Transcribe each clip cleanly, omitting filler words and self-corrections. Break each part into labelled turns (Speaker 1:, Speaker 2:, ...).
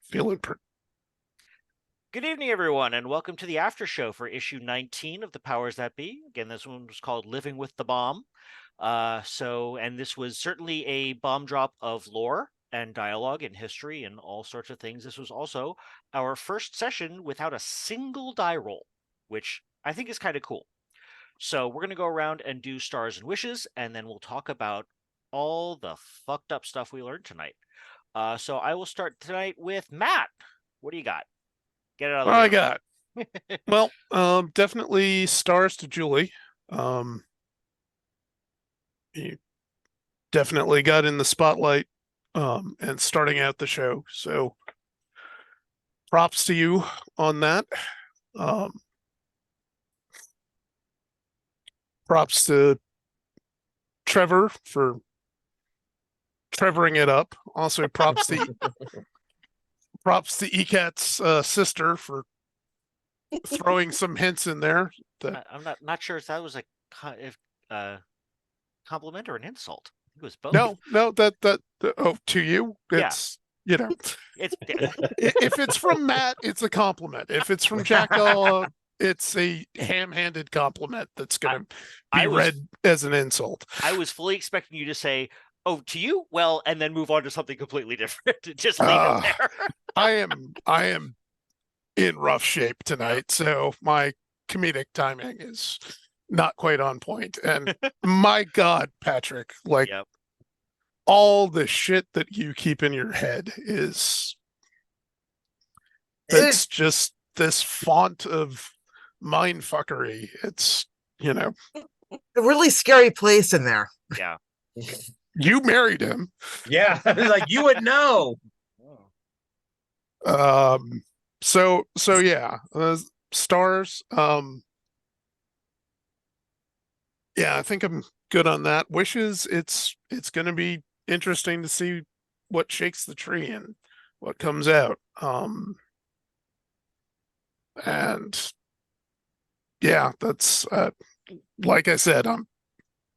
Speaker 1: Feeling
Speaker 2: Good evening, everyone, and welcome to the Aftershow for issue 19 of The Powers That Be. Again, this one was called Living with the Bomb. And this was certainly a bomb drop of lore and dialogue and history and all sorts of things. This was also our first session without a single die roll, which I think is kind of cool. So we're going to go around and do stars and wishes, and then we'll talk about all the fucked up stuff we learned tonight. So I will start tonight with Matt. What do you got? Get it out of the way.
Speaker 1: I got. Well, definitely stars to Julie. You definitely got in the spotlight and starting out the show. So props to you on that. Props to Trevor for Trevoring it up. Also props to ECAT's sister for throwing some hints in there.
Speaker 2: I'm not sure if that was a compliment or an insult. It was both.
Speaker 1: No, to you, it's
Speaker 2: it's
Speaker 1: if it's from Matt, it's a compliment. If it's from Jack Della, it's a ham-handed compliment that's going to be read as an insult.
Speaker 2: I was fully expecting you to say, "Oh, to you?" Well, and then move on to something completely different. Just leave it there.
Speaker 1: I am in rough shape tonight, so my comedic timing is not quite on point. And my God, Patrick, all the shit that you keep in your head it's just this font of mindfuckery. It's a
Speaker 3: really scary place in there.
Speaker 2: Yeah.
Speaker 1: You married him.
Speaker 4: Yeah, like you would know.
Speaker 1: So yeah, stars. Yeah, I think I'm good on that. Wishes, it's going to be interesting to see what shakes the tree and what comes out. And yeah, that's like I said, I'm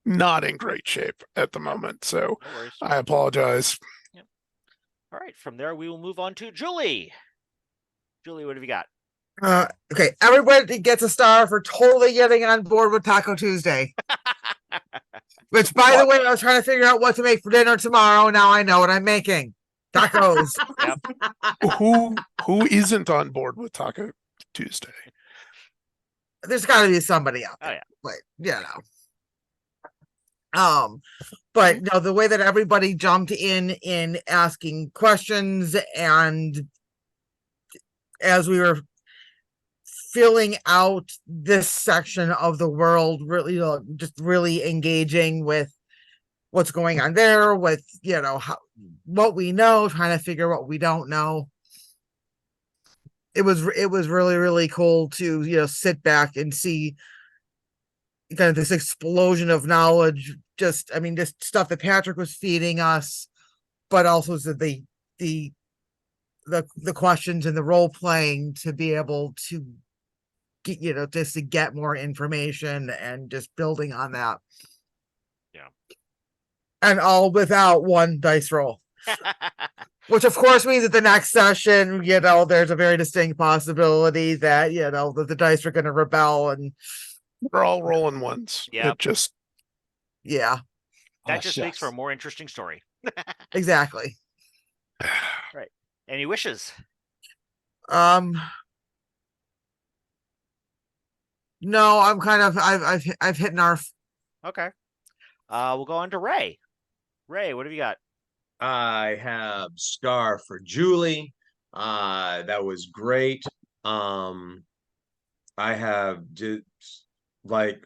Speaker 1: not in great shape at the moment, so
Speaker 2: No
Speaker 1: I apologize.
Speaker 2: Yep. All right, from there we will move on to Julie. Julie, what have you got?
Speaker 3: Okay, everybody gets a star for totally getting on board with Taco Tuesday. Which, by the way, I was trying to figure out what to make for dinner tomorrow. Now I know what I'm making. Tacos.
Speaker 1: Who isn't on board with Taco Tuesday?
Speaker 3: There's got to be somebody out there.
Speaker 2: Oh,
Speaker 3: yeah. But no, the way that everybody jumped in asking questions, and as we were filling out this section of the world, really just really engaging with what's going on there, with what we know, trying to figure what we don't know. It was really, really cool to sit back and see kind of this explosion of knowledge. Just stuff that Patrick was feeding us, but also the questions and the role playing to be able to get, just to get more information and just building on that.
Speaker 2: Yeah.
Speaker 3: And all without one dice roll. Which of course means that the next session, there's a very distinct possibility that, that the dice are going to rebel, and
Speaker 1: we're all rolling ones.
Speaker 3: Yeah.
Speaker 2: That just makes for a more interesting story.
Speaker 3: Exactly.
Speaker 2: Right. Any wishes?
Speaker 3: No, I'm kind of I've hit Narf.
Speaker 2: Okay. We'll go on to Ray. Ray, what have you got?
Speaker 4: I have star for Julie. That was great. I have just like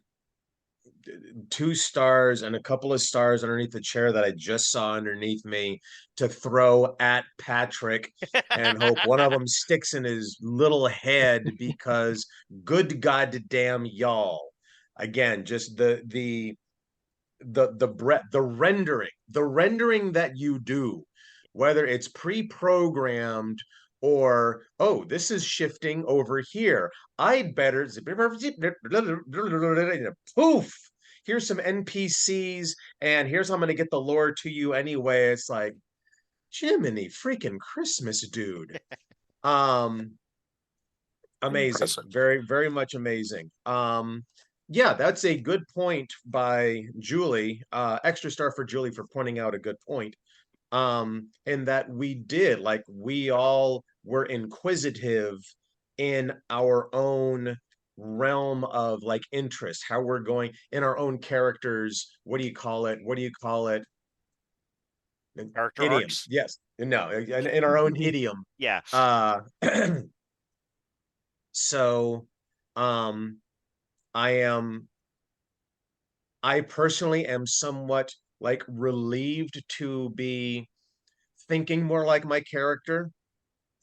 Speaker 4: 2 stars and a couple of stars underneath the chair that I just saw underneath me to throw at Patrick and hope one of them sticks in his little head, because good goddamn y'all. Again, just the rendering that you do, whether it's pre-programmed or, oh, this is shifting over here, I'd better poof, here's some NPCs and here's how I'm going to get the lore to you anyway. It's like, Jiminy freaking Christmas, dude. Um, amazing,
Speaker 1: Impressive.
Speaker 4: very, very much amazing. Yeah, that's a good point by Julie. Extra star for Julie for pointing out a good point. In that we did, like, we all were inquisitive in our own realm of like interest, how we're going in our own characters. What do you call it? What do you call it?
Speaker 2: Character
Speaker 4: Idiom.
Speaker 2: arcs.
Speaker 4: Yes. No, in our own idiom.
Speaker 2: Yeah.
Speaker 4: Uh, so, um, I am, I personally am somewhat like relieved to be thinking more like my character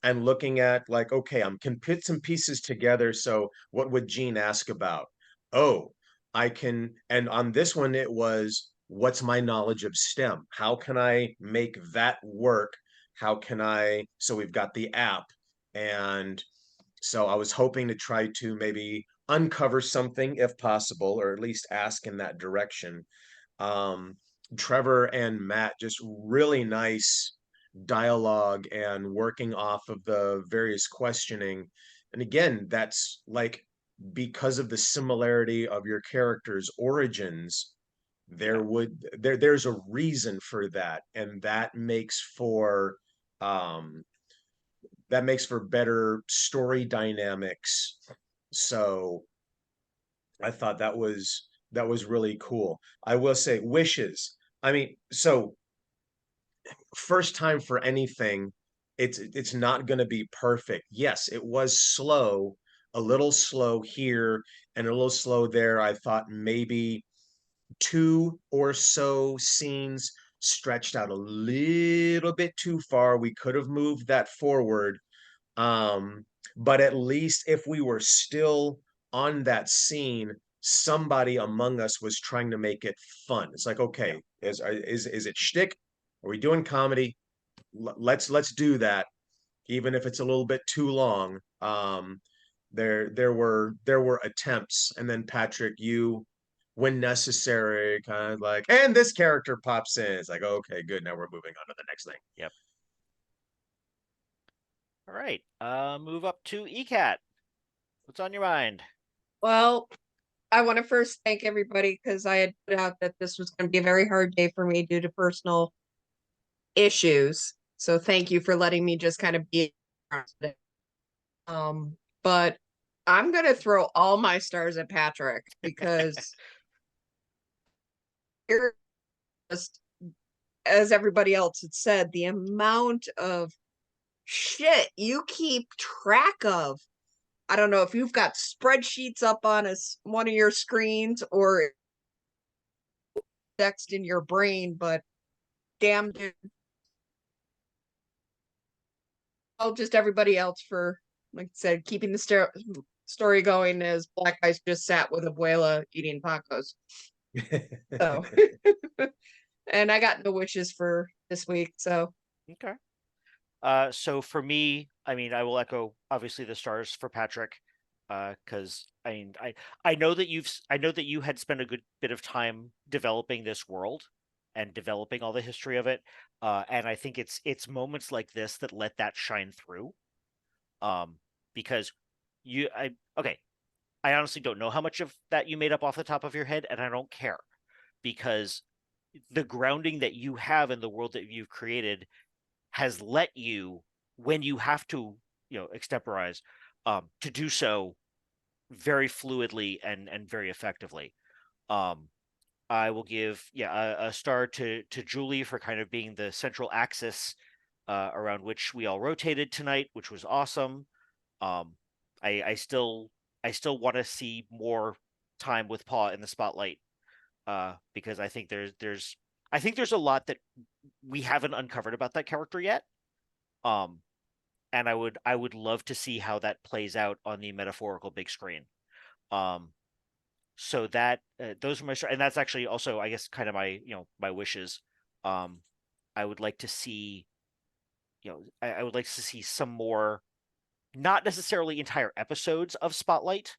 Speaker 4: and looking at like, okay, I can put some pieces together. So what would Gene ask about? Oh, I can, and on this one, it was, what's my knowledge of STEM? How can I make that work? How can I, so we've got the app. And so I was hoping to try to maybe uncover something if possible, or at least ask in that direction. Um, Trevor and Matt, just really nice dialogue and working off of the various questioning. And again, that's like, because of the similarity of your character's origins, there's a reason for that, and um that makes for better story dynamics. So I thought that was really cool. I will say wishes. I mean, so first time for anything, it's not going to be perfect. Yes, it was slow, a little slow here and a little slow there. I thought maybe two or so scenes stretched out a little bit too far. We could have moved that forward. Um, but at least if we were still on that scene, somebody among us was trying to make it fun. It's like,
Speaker 2: Yeah.
Speaker 4: okay, is it shtick? Are we doing comedy? Let's do that, even if it's a little bit too long. There were attempts, and then Patrick, you, when necessary, kind of like, and this character pops in. It's like, okay, good. Now we're moving on to the next thing.
Speaker 2: Yep. All right. Move up to ECAT. What's on your mind?
Speaker 5: Well, I want to first thank everybody because I had put out that this was going to be a very hard day for me due to personal issues. So thank you for letting me just kind of be today. But I'm going to throw all my stars at Patrick because you're just, as everybody else had said, the amount of shit you keep track of. I don't know if you've got spreadsheets up on one of your screens or text in your brain, but damn, dude. Oh, just everybody else for, like I said, keeping the story going as Black Eyes just sat with Abuela eating tacos. So, and I got no wishes for this week. So,
Speaker 2: Okay. So for me, I mean, I will echo obviously the stars for Patrick, because I mean, I know that you had spent a good bit of time developing this world and developing all the history of it, and I think it's moments like this that let that shine through, because okay, I honestly don't know how much of that you made up off the top of your head, and I don't care, because the grounding that you have in the world that you've created has let you, when you have to, extemporize, to do so very fluidly and very effectively. I will give a star to Julie for kind of being the central axis around which we all rotated tonight, which was awesome. I still want to see more time with Paw in the spotlight, because I think there's a lot that we haven't uncovered about that character yet. And I would love to see how that plays out on the metaphorical big screen. So that those are my, and that's actually also, I guess, kind of my my wishes. I would like to see, I would like to see some more, not necessarily entire episodes of Spotlight,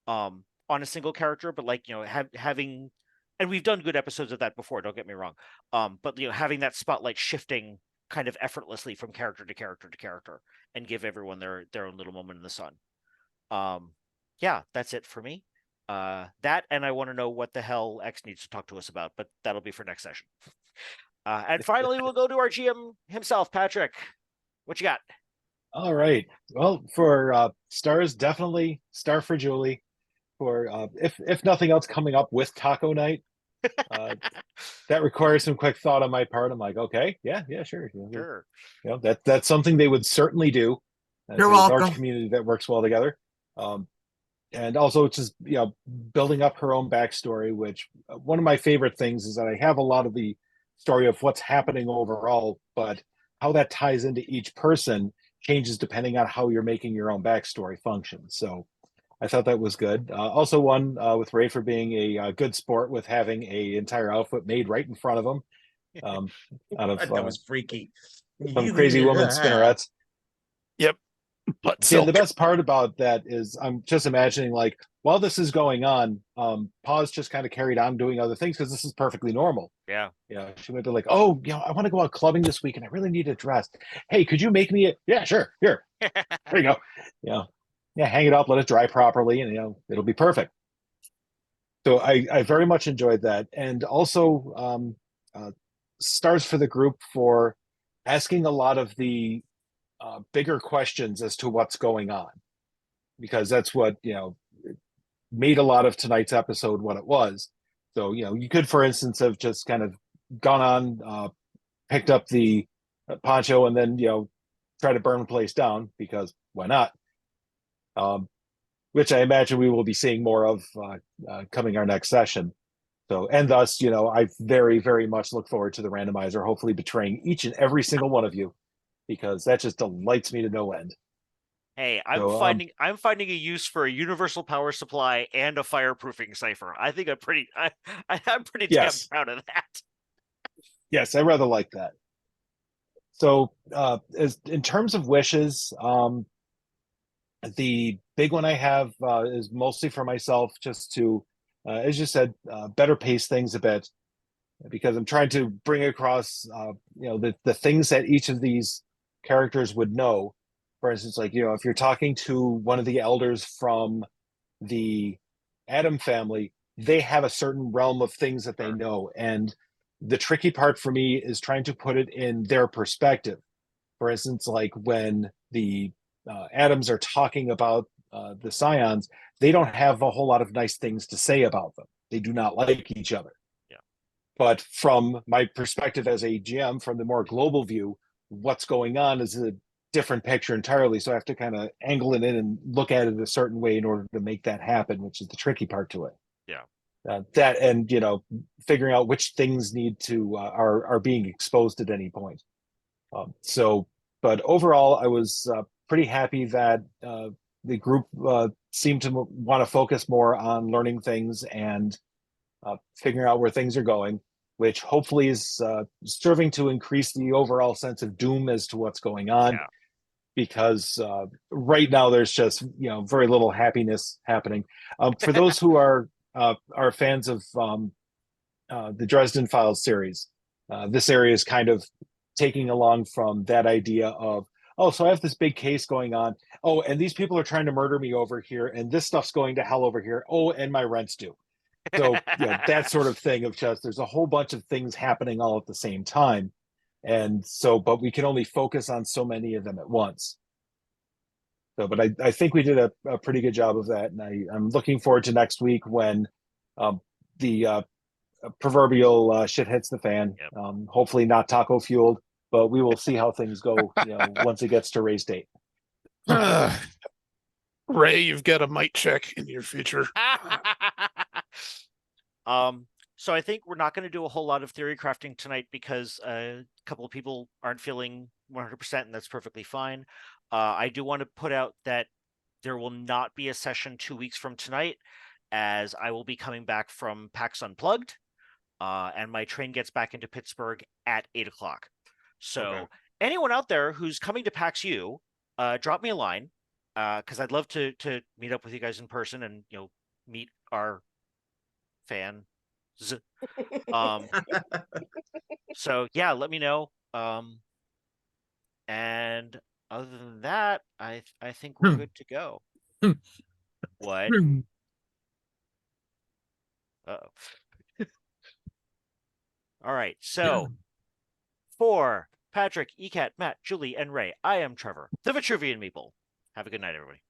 Speaker 2: on a single character, but like having, and we've done good episodes of that before. Don't get me wrong. But having that spotlight shifting kind of effortlessly from character to character to character and give everyone their own little moment in the sun. Yeah, that's it for me. That, and I want to know what the hell X needs to talk to us about, but that'll be for next session. And finally, we'll go to our GM himself, Patrick. What you got?
Speaker 6: All right. Well, for stars, definitely star for Julie. For if nothing else coming up with Taco Night, that requires some quick thought on my part. I'm like, okay, yeah, sure.
Speaker 2: Sure.
Speaker 6: That's something they would certainly do. As
Speaker 3: You're
Speaker 6: a large
Speaker 3: welcome.
Speaker 6: community that works well together. And also just building up her own backstory, which one of my favorite things is that I have a lot of the story of what's happening overall, but how that ties into each person changes depending on how you're making your own backstory function. So I thought that was good. Also one with Ray for being a good sport with having a entire outfit made right in front of him out of
Speaker 4: That was freaky.
Speaker 6: some crazy woman spinnerets.
Speaker 1: Yep. But
Speaker 6: See, and the
Speaker 1: silk.
Speaker 6: best part about that is I'm just imagining, like, while this is going on, Paws just kind of carried on doing other things because this is perfectly normal.
Speaker 2: Yeah.
Speaker 6: She might be like, oh, I want to go out clubbing this week and I really need a dress. Hey, could you make me a, yeah, sure. Here, there you go. Yeah, hang it up, let it dry properly, and it'll be perfect. So I very much enjoyed that. And also stars for the group for asking a lot of the bigger questions as to what's going on, because that's what made a lot of tonight's episode what it was. So you could, for instance, have just kind of gone on, picked up the poncho, and then try to burn the place down, because why not? Which I imagine we will be seeing more of coming our next session. So, and thus, I very, very much look forward to the randomizer, hopefully betraying each and every single one of you, because that just delights me to no end.
Speaker 2: Hey, I'm finding a use for a universal power supply and a fireproofing Cypher. I think I'm pretty damn proud of that.
Speaker 6: Yes, I rather like that. So, as in terms of wishes, the big one I have is mostly for myself, just to, as you said, better pace things a bit, because I'm trying to bring across, the things that each of these characters would know. For instance, like, if you're talking to one of the elders from the Adam family, they have a certain realm of things that they know. And the tricky part for me is trying to put it in their perspective. For instance, like when the Adams are talking about the Scions, they don't have a whole lot of nice things to say about them. They do not like each other.
Speaker 2: Yeah.
Speaker 6: But from my perspective as a GM, from the more global view, what's going on is a different picture entirely. So I have to kind of angle it in and look at it a certain way in order to make that happen, which is the tricky part to it.
Speaker 2: Yeah.
Speaker 6: That, and figuring out which things need to are being exposed at any point. But overall, I was pretty happy that the group seemed to want to focus more on learning things and figuring out where things are going, which hopefully is serving to increase the overall sense of doom as to what's going on.
Speaker 2: Yeah.
Speaker 6: Because right now there's just very little happiness happening. For those who are fans of the Dresden Files series, this area is kind of taking along from that idea of, oh, so I have this big case going on. Oh, and these people are trying to murder me over here, and this stuff's going to hell over here. Oh, and my rent's due. So that sort of thing of just, there's a whole bunch of things happening all at the same time. And so, but we can only focus on so many of them at once. So, but I think we did a pretty good job of that. And I'm looking forward to next week when the proverbial shit hits the fan.
Speaker 2: Yep.
Speaker 6: Hopefully not taco fueled, but we will see how things go once it gets to race date.
Speaker 1: Ray, you've got a mic check in your future.
Speaker 2: So I think we're not going to do a whole lot of theory crafting tonight because a couple of people aren't feeling 100%, and that's perfectly fine. I do want to put out that there will not be a session 2 weeks from tonight, as I will be coming back from PAX Unplugged, and my train gets back into Pittsburgh at 8 o'clock. So anyone out there who's coming to PAX U, drop me a line, because I'd love to meet up with you guys in person and meet our fan. So yeah, let me know. And other than that, I think we're good to go. What? Uh-oh. All right. So for Patrick, ECAT, Matt, Julie, and Ray, I am Trevor, the Vitruvian Meeple. Have a good night, everybody.